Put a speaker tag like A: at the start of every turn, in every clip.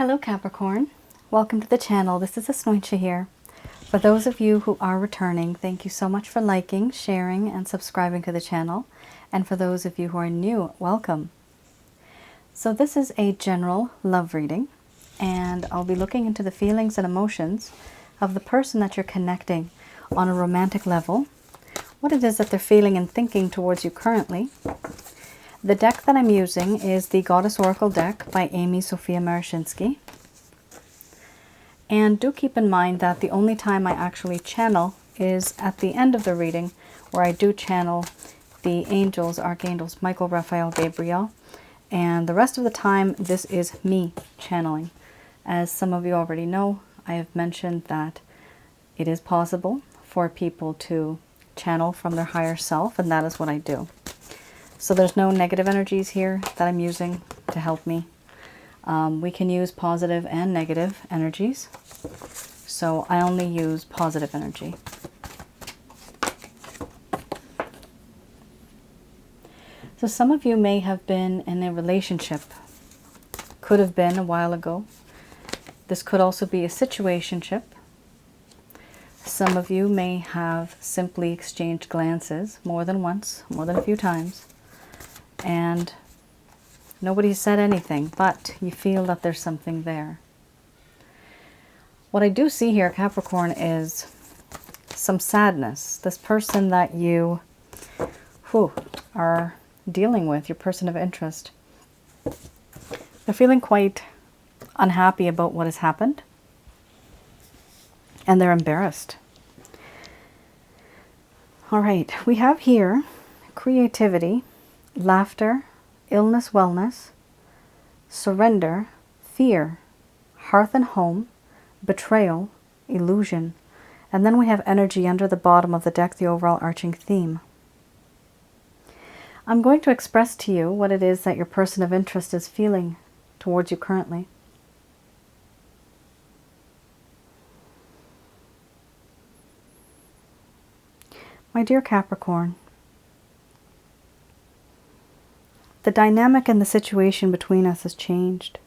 A: Hello Capricorn, welcome to the channel. This is Asnointia here. For those of you who are returning, thank you so much for liking, sharing, and subscribing to the channel. And for those of you who are new, welcome. So this is a general love reading, and I'll be looking into the feelings and emotions of the person that you're connecting on a romantic level, what it is that they're feeling and thinking towards you currently. The deck that I'm using is the Goddess Oracle deck by Amy Sophia Marashinsky. And do keep in mind that the only time I actually channel is at the end of the reading, where I do channel the angels, archangels, Michael, Raphael, Gabriel. And the rest of the time, this is me channeling. As some of you already know, I have mentioned that it is possible for people to channel from their higher self, and that is what I do. So there's no negative energies here that I'm using to help me. We can use positive and negative energies. So I only use positive energy. So some of you may have been in a relationship. Could have been a while ago. This could also be a situationship. Some of you may have simply exchanged glances more than once, more than a few times. And nobody said anything, but you feel that there's something there. What I do see here, Capricorn, is some sadness. This person that you are dealing with, your person of interest, they're feeling quite unhappy about what has happened. And they're embarrassed. All right, we have here creativity, laughter, illness, wellness, surrender, fear, hearth and home, betrayal, illusion, and then we have energy under the bottom of the deck, the overall arching theme. I'm going to express to you what it is that your person of interest is feeling towards you currently. My dear Capricorn, the dynamic and the situation between us has changed.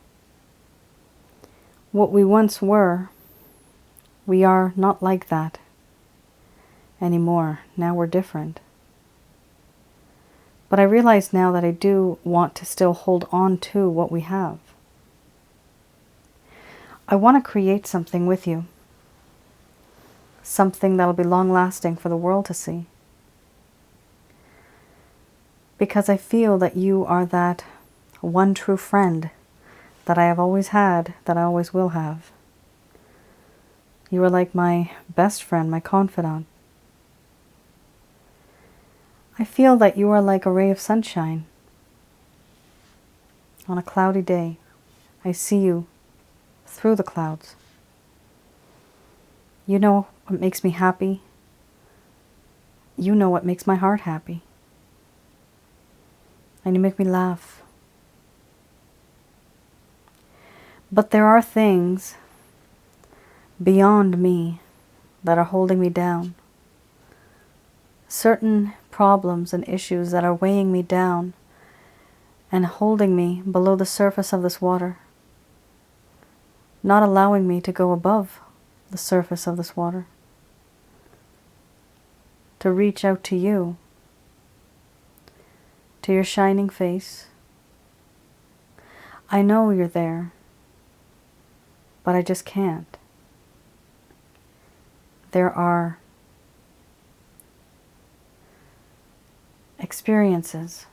A: What we once were, we are not like that anymore. Now we're different. But I realize now that I do want to still hold on to what we have. I want to create something with you. Something that'll be long-lasting for the world to see. Because I feel that you are that one true friend that I have always had, that I always will have. You are like my best friend, my confidant. I feel that you are like a ray of sunshine. On a cloudy day, I see you through the clouds. You know what makes me happy. You know what makes my heart happy. And you make me laugh. But there are things beyond me that are holding me down. Certain problems and issues that are weighing me down and holding me below the surface of this water. Not allowing me to go above the surface of this water. To reach out to you. To your shining face. I know you're there, but I just can't. There are experiences,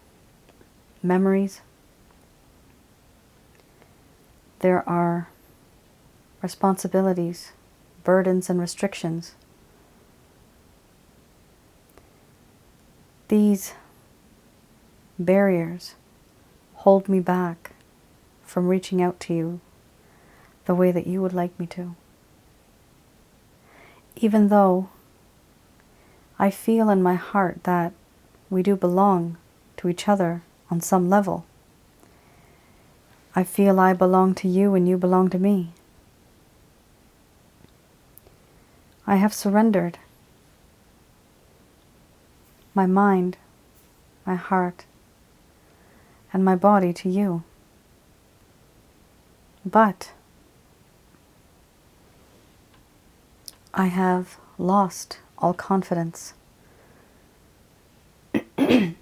A: memories. There are responsibilities, burdens, and restrictions. These barriers hold me back from reaching out to you the way that you would like me to. Even though I feel in my heart that we do belong to each other on some level. I feel I belong to you and you belong to me. I have surrendered my mind, my heart, and my body to you. But I have lost all confidence. I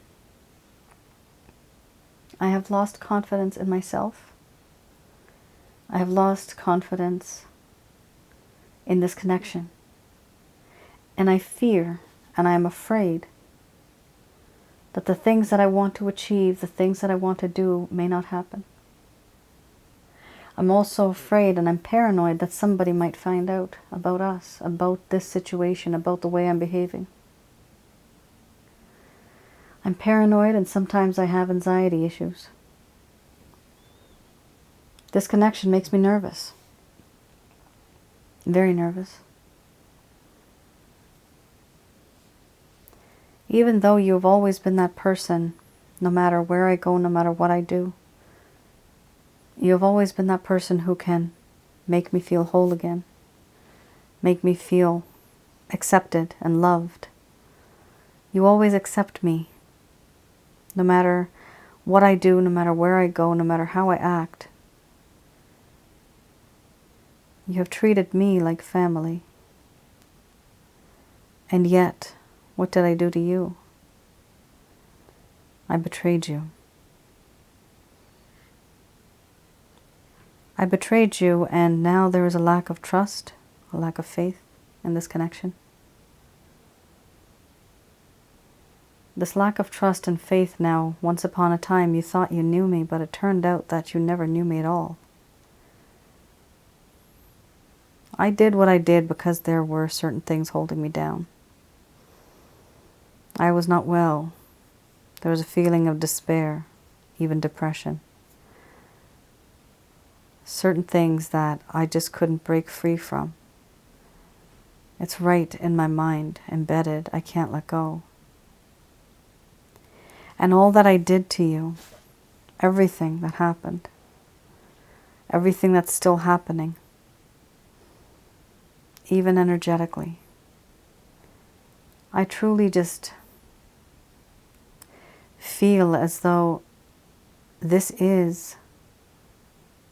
A: have lost confidence in myself. I have lost confidence in this connection. And I fear and I am afraid that the things that I want to achieve, the things that I want to do may not happen. I'm also afraid and I'm paranoid that somebody might find out about us, about this situation, about the way I'm behaving. I'm paranoid and sometimes I have anxiety issues. This connection makes me nervous. Very nervous. Even though you have always been that person, no matter where I go, no matter what I do, you have always been that person who can make me feel whole again, make me feel accepted and loved. You always accept me, no matter what I do, no matter where I go, no matter how I act. You have treated me like family. And yet, what did I do to you? I betrayed you. I betrayed you, and now there is a lack of trust, a lack of faith in this connection. This lack of trust and faith now, once upon a time you thought you knew me, but it turned out that you never knew me at all. I did what I did because there were certain things holding me down. I was not well. There was a feeling of despair, even depression. Certain things that I just couldn't break free from. It's right in my mind, embedded. I can't let go. And all that I did to you, everything that happened, everything that's still happening, even energetically, I truly just feel as though this is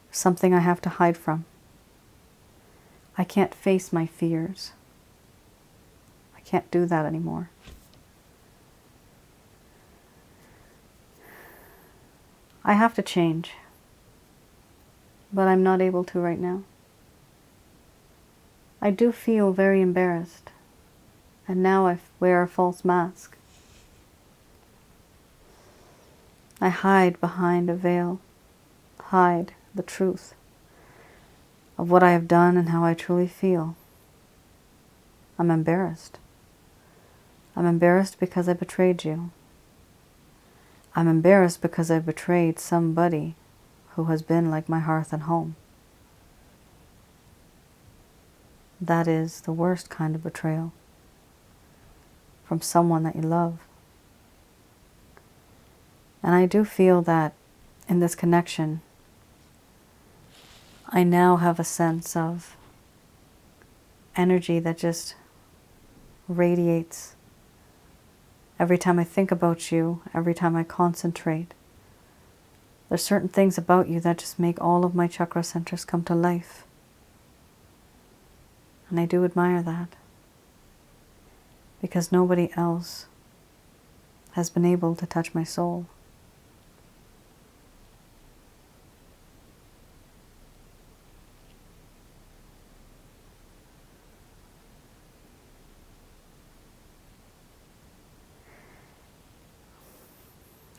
A: something I have to hide from. I can't face my fears. I can't do that anymore. I have to change, but I'm not able to right now. I do feel very embarrassed, and now I wear a false mask. I hide behind a veil, hide the truth of what I have done and how I truly feel. I'm embarrassed. I'm embarrassed because I betrayed you. I'm embarrassed because I betrayed somebody who has been like my hearth and home. That is the worst kind of betrayal, from someone that you love. And I do feel that in this connection, I now have a sense of energy that just radiates. Every time I think about you, every time I concentrate, there's certain things about you that just make all of my chakra centers come to life. And I do admire that, because nobody else has been able to touch my soul.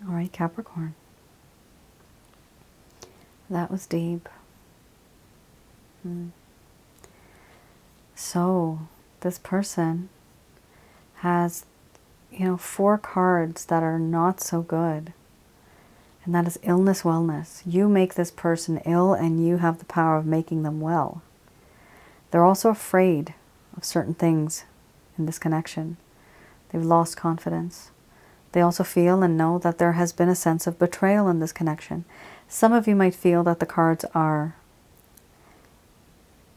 A: All right, Capricorn. That was deep. So, this person has, 4 cards that are not so good. And that is illness, wellness. You make this person ill and you have the power of making them well. They're also afraid of certain things in this connection. They've lost confidence. They also feel and know that there has been a sense of betrayal in this connection. Some of you might feel that the cards are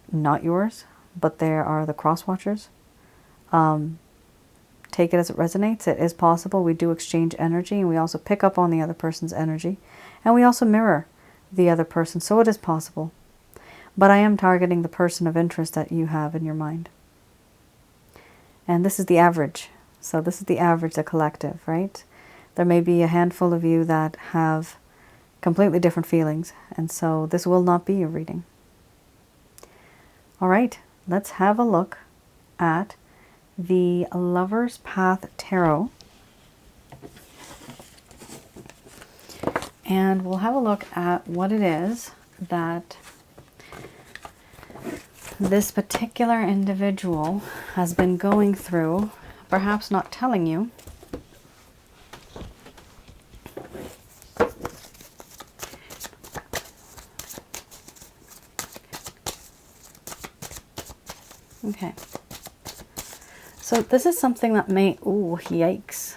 A: not yours, but they are the cross watchers. Take it as it resonates. It is possible. We do exchange energy, and we also pick up on the other person's energy, and we also mirror the other person, so it is possible. But I am targeting the person of interest that you have in your mind. And this is the average. So this is the average, the collective, right? There may be a handful of you that have completely different feelings. And so this will not be your reading. All right, let's have a look at the Lover's Path Tarot. And we'll have a look at what it is that this particular individual has been going through, perhaps not telling you. Okay. So this is something that may, ooh, yikes.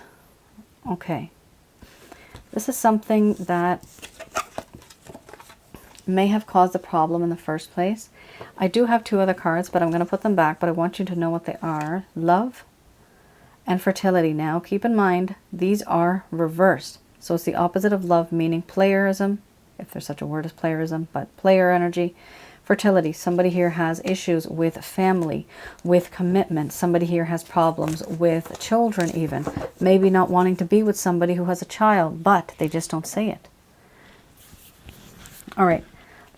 A: Okay. This is something that may have caused a problem in the first place. I do have two other cards, but I'm going to put them back, but I want you to know what they are. Love and fertility. Now, keep in mind, these are reversed. So it's the opposite of love, meaning playerism, if there's such a word as playerism, but player energy. Fertility. Somebody here has issues with family, with commitment. Somebody here has problems with children even. Maybe not wanting to be with somebody who has a child, but they just don't say it. All right.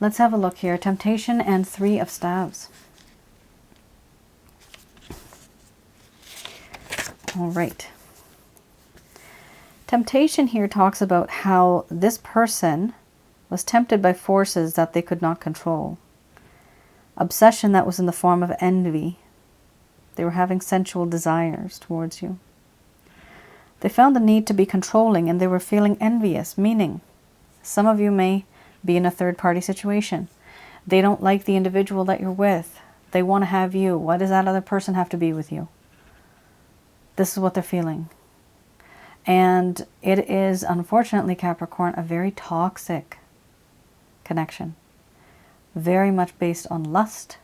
A: Let's have a look here. Temptation and Three of Staves. All right. Temptation here talks about how this person was tempted by forces that they could not control. Obsession that was in the form of envy. They were having sensual desires towards you. They found the need to be controlling and they were feeling envious, meaning some of you may be in a third-party situation. They don't like the individual that you're with. They want to have you. Why does that other person have to be with you? This is what they're feeling. And it is, unfortunately, Capricorn, a very toxic connection. Very much based on lust.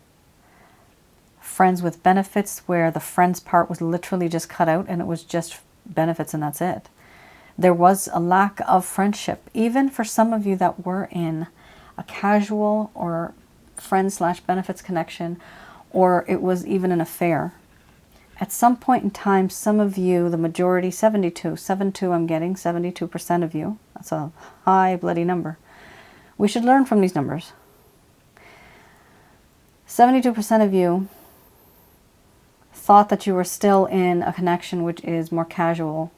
A: Friends with benefits, where the friends part was literally just cut out and it was just benefits and that's it. There was a lack of friendship, even for some of you that were in a casual or friend/benefits connection, or it was even an affair. At some point in time, some of you, the majority, 72 I'm getting, 72% of you, that's a high bloody number. We should learn from these numbers. 72% of you thought that you were still in a connection which is more casual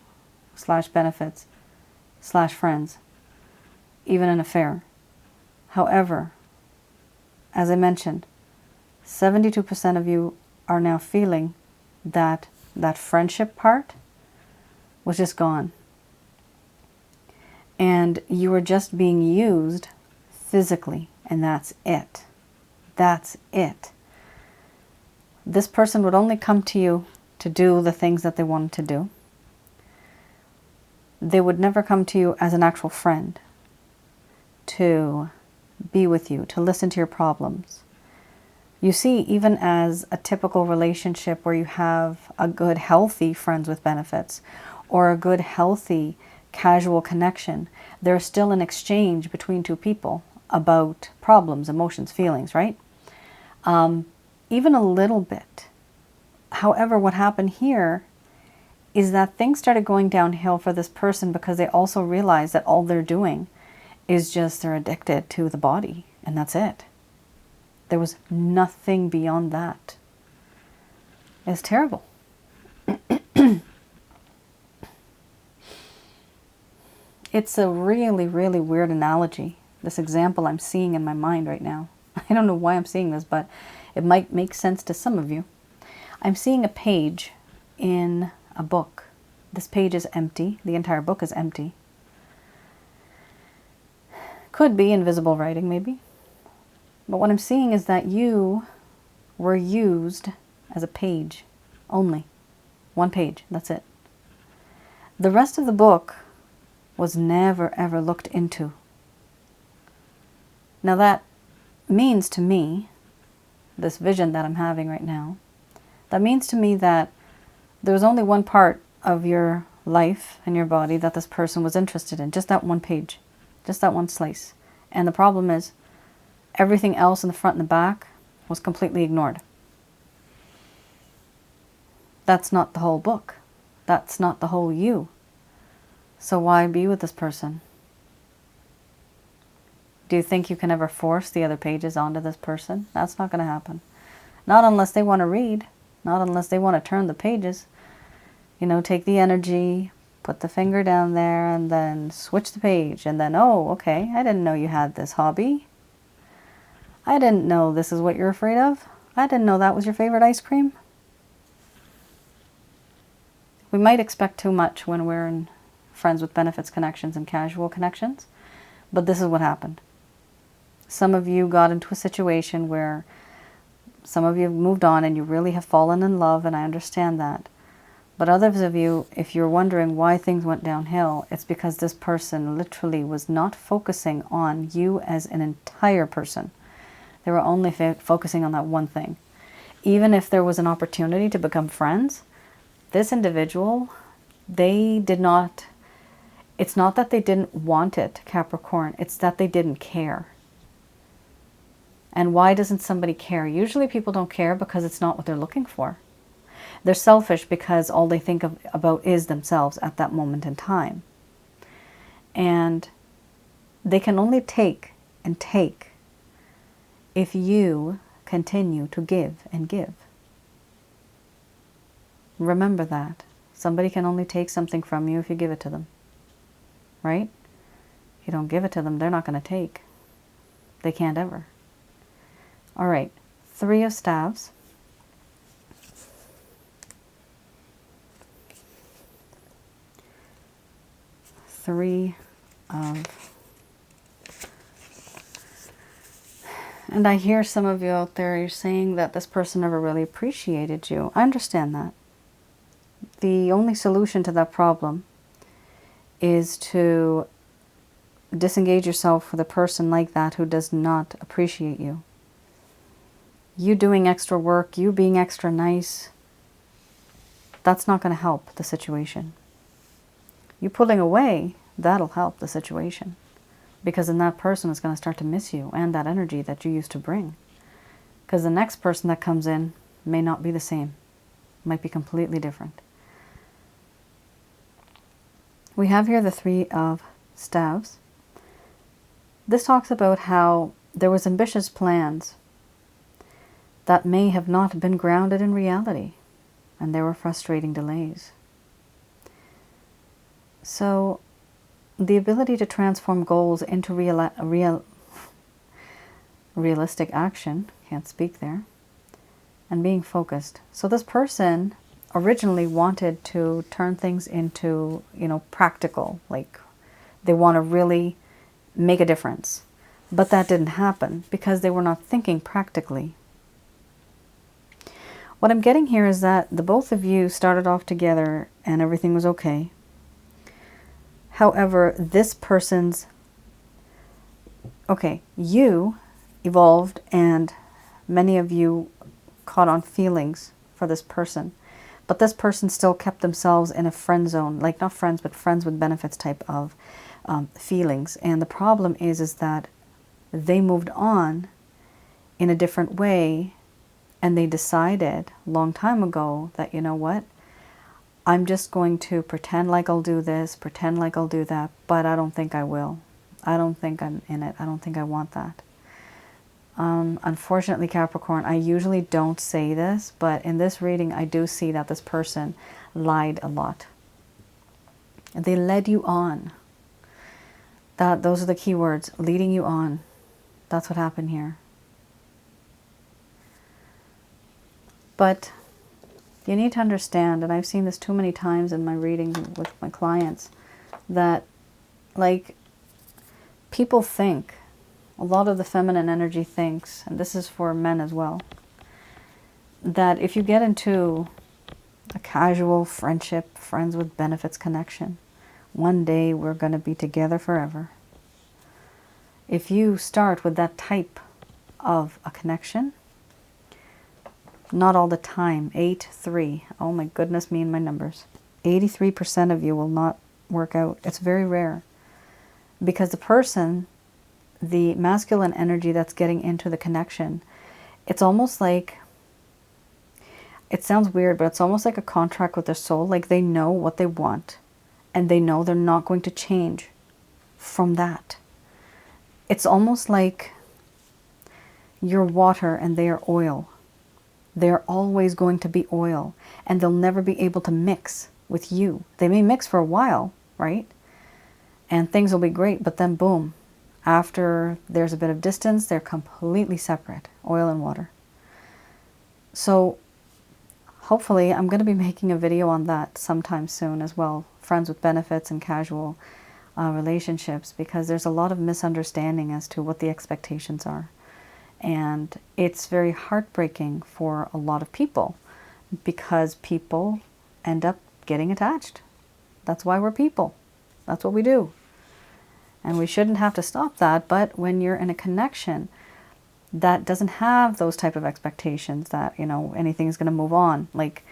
A: /benefits/friends, even an affair. However, as I mentioned, 72% of you are now feeling that that friendship part was just gone. And you were just being used physically, and that's it. That's it. This person would only come to you to do the things that they wanted to do. They would never come to you as an actual friend, to be with you, to listen to your problems. You see, even as a typical relationship where you have a good, healthy friends with benefits, or a good, healthy, casual connection, there's still an exchange between two people about problems, emotions, feelings, right? Even a little bit. However, what happened here is that things started going downhill for this person because they also realized that all they're doing is just they're addicted to the body, and that's it. There was nothing beyond that. It's terrible. It's a really, really weird analogy, this example I'm seeing in my mind right now. I don't know why I'm seeing this, but it might make sense to some of you. I'm seeing a page in a book. This page is empty. The entire book is empty. Could be invisible writing, maybe. But what I'm seeing is that you were used as a page only. One page, that's it. The rest of the book was never ever looked into. Now that means to me, this vision that I'm having right now, that means to me that there was only one part of your life and your body that this person was interested in. Just that one page. Just that one slice. And the problem is, everything else in the front and the back was completely ignored. That's not the whole book. That's not the whole you. So why be with this person? Do you think you can ever force the other pages onto this person? That's not going to happen. Not unless they want to read. Not unless they want to turn the pages. You know, take the energy, put the finger down there, and then switch the page. And then, oh, okay, I didn't know you had this hobby. I didn't know this is what you're afraid of. I didn't know that was your favorite ice cream. We might expect too much when we're in friends with benefits connections and casual connections, but this is what happened. Some of you got into a situation where some of you have moved on and you really have fallen in love, and I understand that. But others of you, if you're wondering why things went downhill, it's because this person literally was not focusing on you as an entire person. They were only focusing on that one thing. Even if there was an opportunity to become friends, this individual, they did not, it's not that they didn't want it, Capricorn, it's that they didn't care. And why doesn't somebody care? Usually people don't care because it's not what they're looking for. They're selfish because all they think about is themselves at that moment in time. And they can only take and take if you continue to give and give. Remember that. Somebody can only take something from you if you give it to them. Right? If you don't give it to them, they're not going to take. They can't ever. All right. 3 of Staves. Three of... And I hear some of you out there, you're saying that this person never really appreciated you. I understand that. The only solution to that problem is to disengage yourself with a person like that who does not appreciate you. You doing extra work, you being extra nice, that's not going to help the situation. You pulling away, that'll help the situation. Because then that person is going to start to miss you and that energy that you used to bring. Because the next person that comes in may not be the same. Might be completely different. We have here the 3 of Staves. This talks about how there was ambitious plans that may have not been grounded in reality. And there were frustrating delays. So the ability to transform goals into realistic action, can't speak there, and being focused. So this person originally wanted to turn things into, practical, like they want to really make a difference. But that didn't happen because they were not thinking practically. What I'm getting here is that the both of you started off together and everything was okay. However, this person's, you evolved and many of you caught on feelings for this person. But this person still kept themselves in a friend zone, like not friends, but friends with benefits type of feelings. And the problem is that they moved on in a different way, and they decided a long time ago that, you know what, I'm just going to pretend like I'll do this, pretend like I'll do that, but I don't think I will. I don't think I'm in it. I don't think I want that. Unfortunately, Capricorn, I usually don't say this, but in this reading, I do see that this person lied a lot. They led you on. Those are the key words, leading you on. That's what happened here. But you need to understand, and I've seen this too many times in my readings with my clients, that people think, a lot of the feminine energy thinks, and this is for men as well, that if you get into a casual friendship, friends with benefits connection, one day we're going to be together forever. If you start with that type of a connection, not all the time, 8-3, oh my goodness me and my numbers, 83% of you will not work out. It's very rare. Because the person, the masculine energy that's getting into the connection, it's almost like it sounds weird, but it's almost like a contract with their soul. Like they know what they want and they know they're not going to change from that. It's almost like you're water and they are oil. They're always going to be oil and they'll never be able to mix with you. They may mix for a while, right? And things will be great, but then boom, after there's a bit of distance, they're completely separate, oil and water. So hopefully I'm going to be making a video on that sometime soon as well, friends with benefits and casual relationships, because there's a lot of misunderstanding as to what the expectations are. And it's very heartbreaking for a lot of people because people end up getting attached. That's why we're people. That's what we do. And we shouldn't have to stop that, but when you're in a connection that doesn't have those type of expectations that, you know, anything's going to move on, like,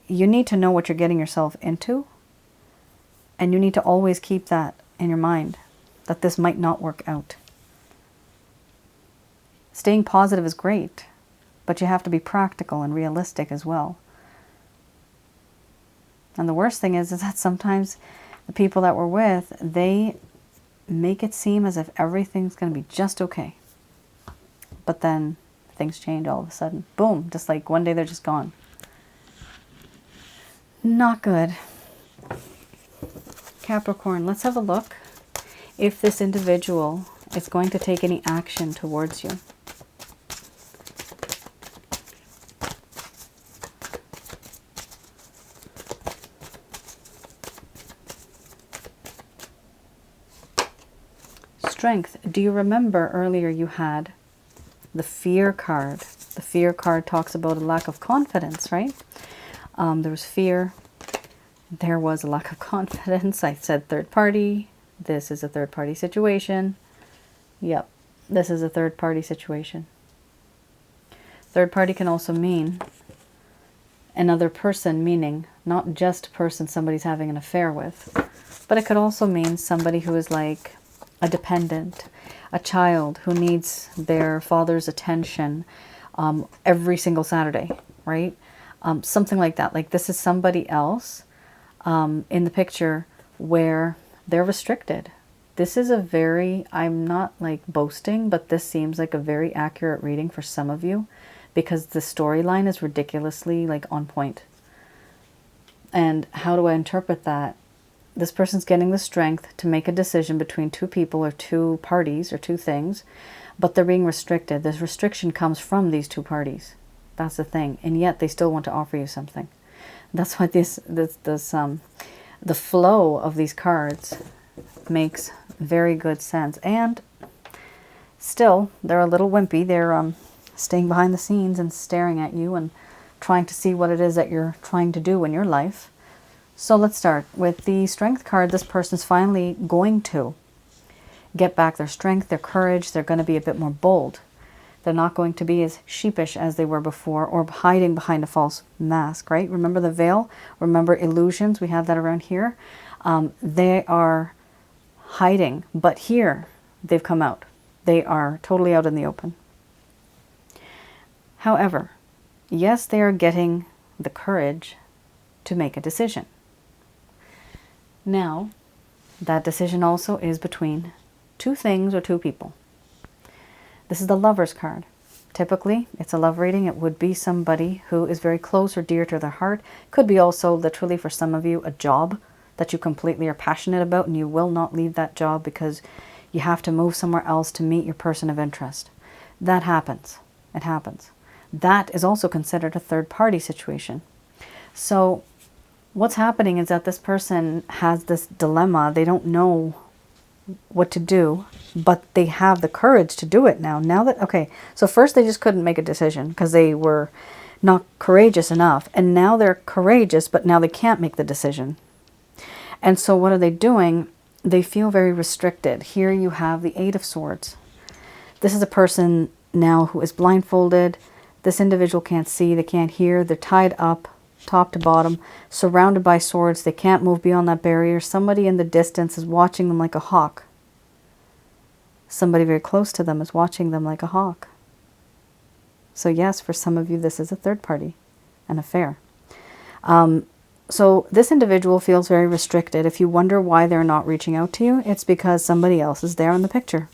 A: you need to know what you're getting yourself into, and you need to always keep that in your mind, that this might not work out. Staying positive is great, but you have to be practical and realistic as well. And the worst thing is that sometimes the people that we're with, they make it seem as if everything's going to be just okay. But then things change all of a sudden. Boom, just like one day they're just gone. Not good. Capricorn, let's have a look if this individual is going to take any action towards you. Strength. Do you remember earlier you had the fear card? The fear card talks about a lack of confidence, right? There was fear. There was a lack of confidence. I said third party. This is a third party situation. Yep, this is a third party situation. Third party can also mean another person, meaning not just a person somebody's having an affair with, but it could also mean somebody who is like a dependent, a child who needs their father's attention every single Saturday, right? Something like that. Like this is somebody else in the picture where they're restricted. This is a very, I'm not like boasting, but this seems like a very accurate reading for some of you because the storyline is ridiculously like on point. And how do I interpret that? This person's getting the strength to make a decision between two people or two parties or two things, but they're being restricted. This restriction comes from these two parties. That's the thing. And yet they still want to offer you something. That's why the flow of these cards makes very good sense. And still, they're a little wimpy. They're staying behind the scenes and staring at you and trying to see what it is that you're trying to do in your life. So let's start with the strength card. This person's finally going to get back their strength, their courage. They're going to be a bit more bold. They're not going to be as sheepish as they were before or hiding behind a false mask, right? Remember the veil? Remember illusions? We have that around here. They are hiding, but here they've come out. They are totally out in the open. However, yes, they are getting the courage to make a decision. Now, that decision also is between two things or two people. This is the Lover's card. Typically, it's a love reading. It would be somebody who is very close or dear to their heart. Could be also literally for some of you a job that you completely are passionate about and you will not leave that job because you have to move somewhere else to meet your person of interest. That happens. It happens. That is also considered a third party situation. So what's happening is that this person has this dilemma. They don't know what to do, but they have the courage to do it now. Now that, okay, so first they just couldn't make a decision because they were not courageous enough. And now they're courageous, but now they can't make the decision. And so what are they doing? They feel very restricted. Here you have the Eight of Swords. This is a person now who is blindfolded. This individual can't see, they can't hear, they're tied up top to bottom, surrounded by swords. They can't move beyond that barrier. Somebody in the distance is watching them like a hawk. Somebody very close to them is watching them like a hawk. So yes, for some of you, this is a third party. an affair. So this individual feels very restricted. If you wonder why they're not reaching out to you, it's because somebody else is there in the picture.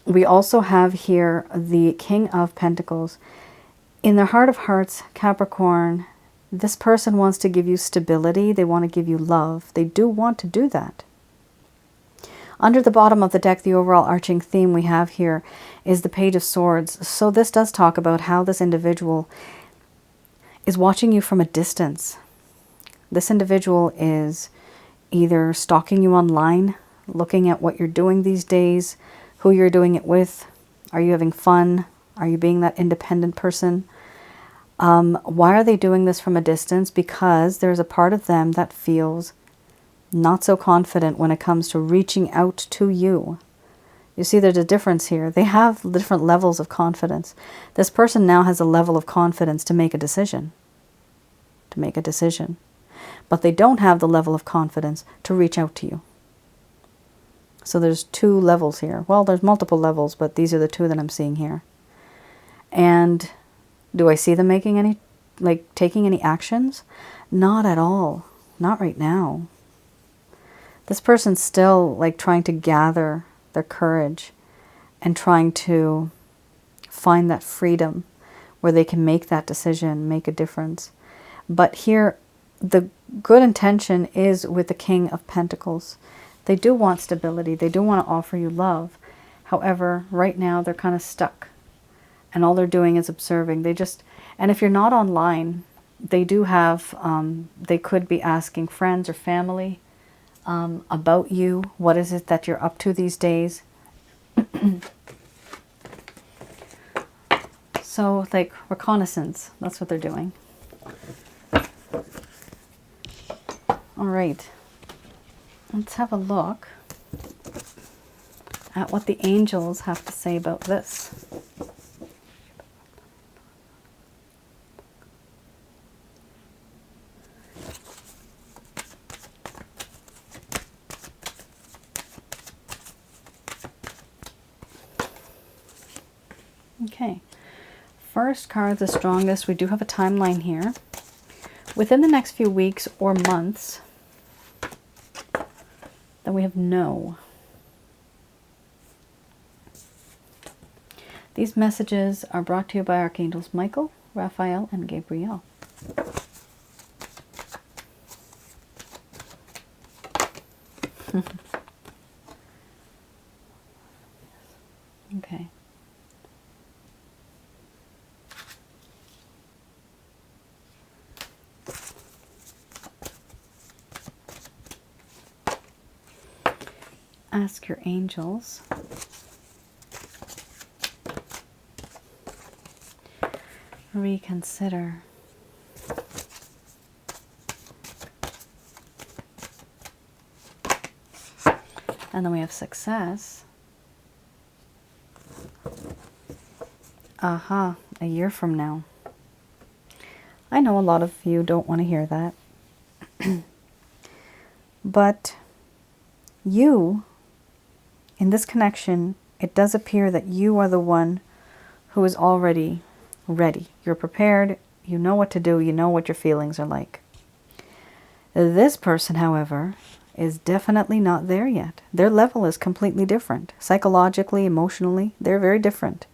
A: We also have here the King of Pentacles. In their heart of hearts, Capricorn, this person wants to give you stability. They want to give you love. They do want to do that. Under the bottom of the deck, the overall arching theme we have here is the Page of Swords. So this does talk about how this individual is watching you from a distance. This individual is either stalking you online, looking at what you're doing these days, who you're doing it with. Are you having fun? Are you being that independent person? Why are they doing this from a distance? Because there's a part of them that feels not so confident when it comes to reaching out to you. You see, there's a difference here. They have different levels of confidence. This person now has a level of confidence to make a decision. But they don't have the level of confidence to reach out to you. So there's two levels here. Well, there's multiple levels, but these are the two that I'm seeing here. And do I see them making any, taking any actions? Not at all. Not right now. This person's still trying to gather their courage and trying to find that freedom where they can make that decision, make a difference. But here, the good intention is with the King of Pentacles. They do want stability. They do want to offer you love. However, right now they're kind of stuck. And all they're doing is observing. And if you're not online, they do have, they could be asking friends or family about you. What is it that you're up to these days? So, reconnaissance. That's what they're doing. All right. Let's have a look at what the angels have to say about this. Okay, first card, the strongest. We do have a timeline here. Within the next few weeks or months, then we have no. These messages are brought to you by Archangels Michael, Raphael, and Gabriel. Okay. Ask your angels reconsider. And then we have success. Aha, a year from now. I know a lot of you don't want to hear that. But you, in this connection, it does appear that you are the one who is already ready. You're prepared. You know what to do. You know what your feelings are like. This person, however, is definitely not there yet. Their level is completely different. Psychologically, emotionally, they're very different.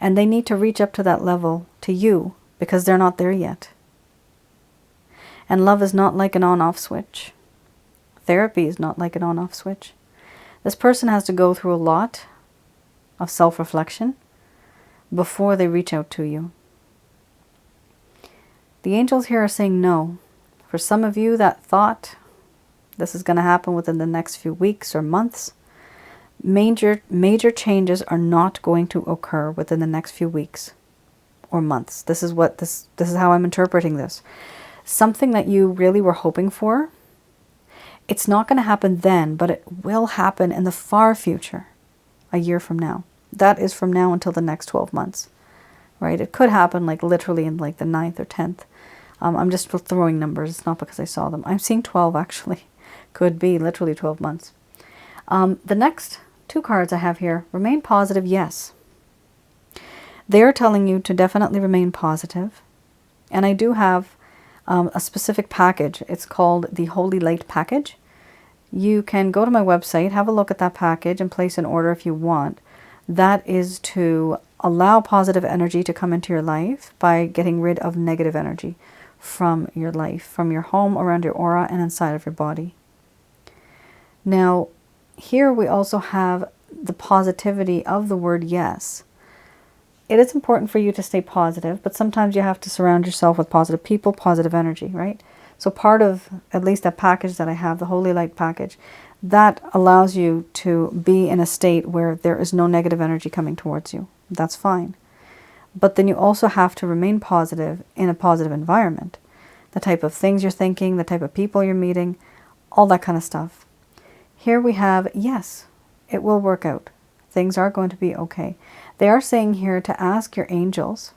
A: And they need to reach up to that level to you because they're not there yet. And love is not like an on-off switch. Therapy is not like an on-off switch. This person has to go through a lot of self-reflection before they reach out to you. The angels here are saying no. For some of you that thought this is going to happen within the next few weeks or months, major changes are not going to occur within the next few weeks or months. This is how I'm interpreting this. Something that you really were hoping for, it's not going to happen then, but it will happen in the far future, a year from now. That is from now until the next 12 months, right? It could happen literally in the 9th or 10th. I'm just throwing numbers. It's not because I saw them. I'm seeing 12 actually. Could be literally 12 months. The next two cards I have here, remain positive, yes. They're telling you to definitely remain positive. And I do have a specific package. It's called the Holy Light Package. You can go to my website, have a look at that package, and place an order if you want. That is to allow positive energy to come into your life by getting rid of negative energy from your life, from your home, around your aura, and inside of your body. Now, here we also have the positivity of the word yes. It is important for you to stay positive, but sometimes you have to surround yourself with positive people, positive energy, right? So part of, at least that package that I have, the Holy Light Package, that allows you to be in a state where there is no negative energy coming towards you. That's fine. But then you also have to remain positive in a positive environment. The type of things you're thinking, the type of people you're meeting, all that kind of stuff. Here we have, yes, it will work out. Things are going to be okay. They are saying here to ask your angels.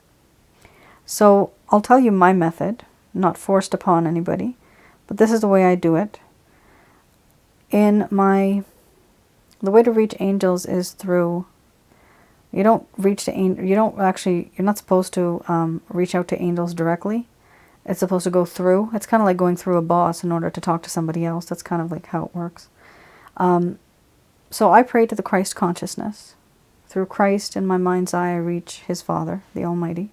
A: So I'll tell you my method, not forced upon anybody, but this is the way I do it. The way to reach angels is through, you're not supposed to reach out to angels directly. It's supposed to go through. It's kind of like going through a boss in order to talk to somebody else. That's kind of like how it works. So I pray to the Christ consciousness. Through Christ in my mind's eye, I reach his Father, the Almighty.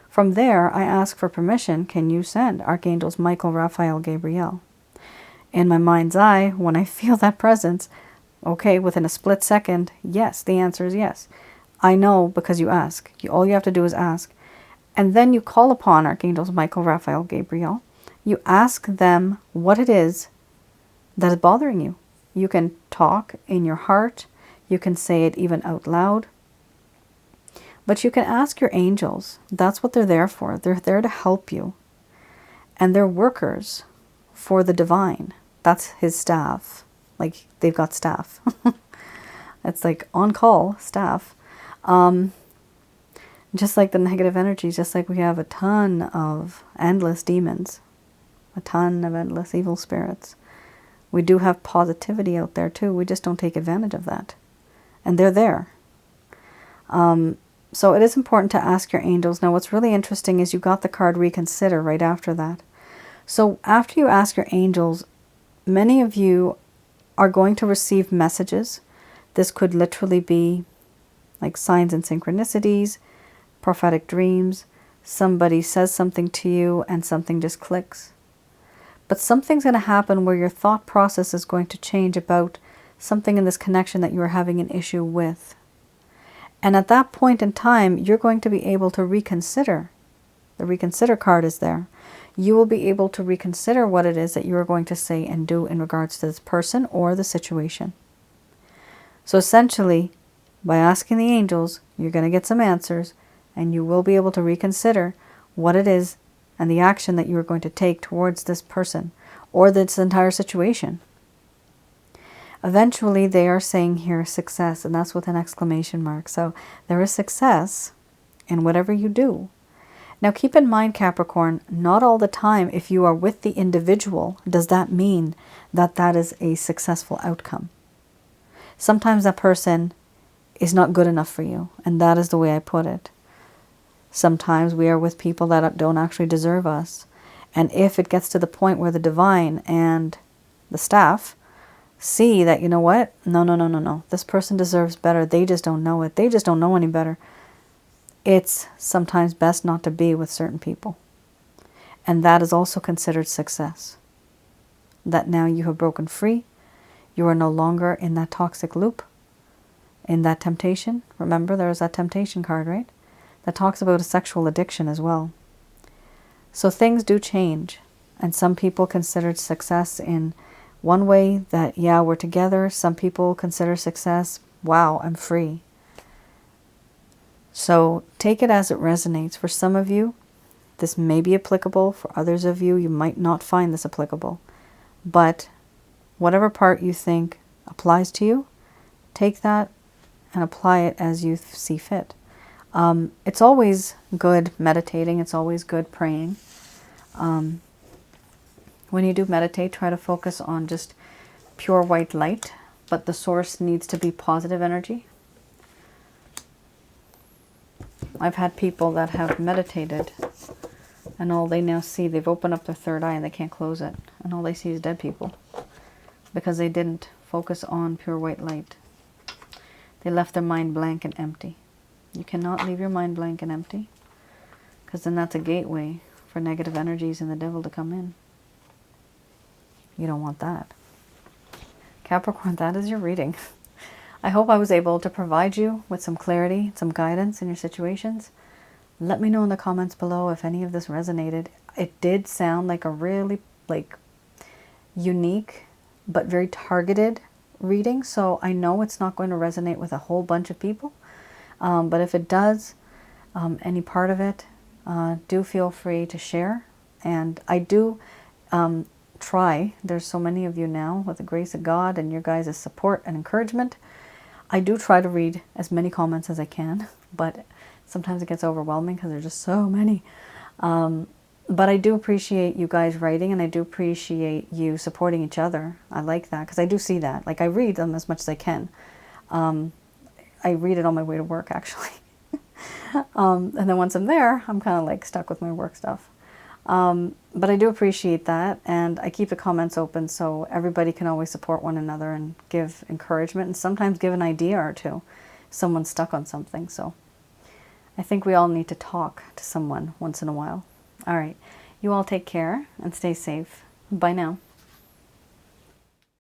A: From there, I ask for permission. Can you send Archangels Michael, Raphael, Gabriel? In my mind's eye, when I feel that presence, okay, within a split second, yes, the answer is yes. I know because you ask. All you have to do is ask. And then you call upon Archangels Michael, Raphael, Gabriel. You ask them what it is that is bothering you. You can talk in your heart. You can say it even out loud. But you can ask your angels. That's what they're there for. They're there to help you. And they're workers for the divine. That's his staff. Like, they've got staff. It's like on-call staff. Just like the negative energy, just like we have a ton of endless demons, a ton of endless evil spirits. We do have positivity out there too. We just don't take advantage of that. And they're there. So it is important to ask your angels. Now what's really interesting is you got the card Reconsider right after that. So after you ask your angels, many of you are going to receive messages. This could literally be like signs and synchronicities, prophetic dreams. Somebody says something to you and something just clicks. But something's going to happen where your thought process is going to change about something in this connection that you are having an issue with. And at that point in time, you're going to be able to reconsider. The Reconsider card is there. You will be able to reconsider what it is that you are going to say and do in regards to this person or the situation. So essentially, by asking the angels, you're going to get some answers, and you will be able to reconsider what it is and the action that you are going to take towards this person or this entire situation. Eventually, they are saying here success, and that's with an exclamation mark. So there is success in whatever you do. Now keep in mind, Capricorn, not all the time if you are with the individual, does that mean that that is a successful outcome. Sometimes that person is not good enough for you, and that is the way I put it. Sometimes we are with people that don't actually deserve us. And if it gets to the point where the divine and the staff see that, you know what, no, this person deserves better, they just don't know it, they just don't know any better, it's sometimes best not to be with certain people. And that is also considered success. That now you have broken free, you are no longer in that toxic loop, in that temptation. Remember, there is that temptation card, right? That talks about a sexual addiction as well. So things do change. And some people consider success in one way that, yeah, we're together. Some people consider success, wow, I'm free. So take it as it resonates. For some of you, this may be applicable. For others of you, you might not find this applicable. But whatever part you think applies to you, take that and apply it as you see fit. It's always good meditating. It's always good praying. When you do meditate, try to focus on just pure white light, but the source needs to be positive energy. I've had people that have meditated And all they now see, they've opened up their third eye and they can't close it. And all they see is dead people. Because they didn't focus on pure white light. They left their mind blank and empty. You cannot leave your mind blank and empty. Because then that's a gateway for negative energies and the devil to come in. You don't want that. Capricorn, that is your reading. I hope I was able to provide you with some clarity, some guidance in your situations. Let me know in the comments below if any of this resonated. It did sound like a really unique but very targeted reading, so I know it's not going to resonate with a whole bunch of people. But if it does, any part of it, do feel free to share. And I do try, there's so many of you now, with the grace of God and your guys' support and encouragement, I do try to read as many comments as I can, but sometimes it gets overwhelming because there's just so many. But I do appreciate you guys writing, and I do appreciate you supporting each other. I like that, because I do see that. Like, I read them as much as I can. I read it on my way to work, actually. And then once I'm there, I'm kind of like stuck with my work stuff. But I do appreciate that, and I keep the comments open so everybody can always support one another and give encouragement, and sometimes give an idea or two. Someone's stuck on something, so I think we all need to talk to someone once in a while. All right, you all take care and stay safe. Bye now.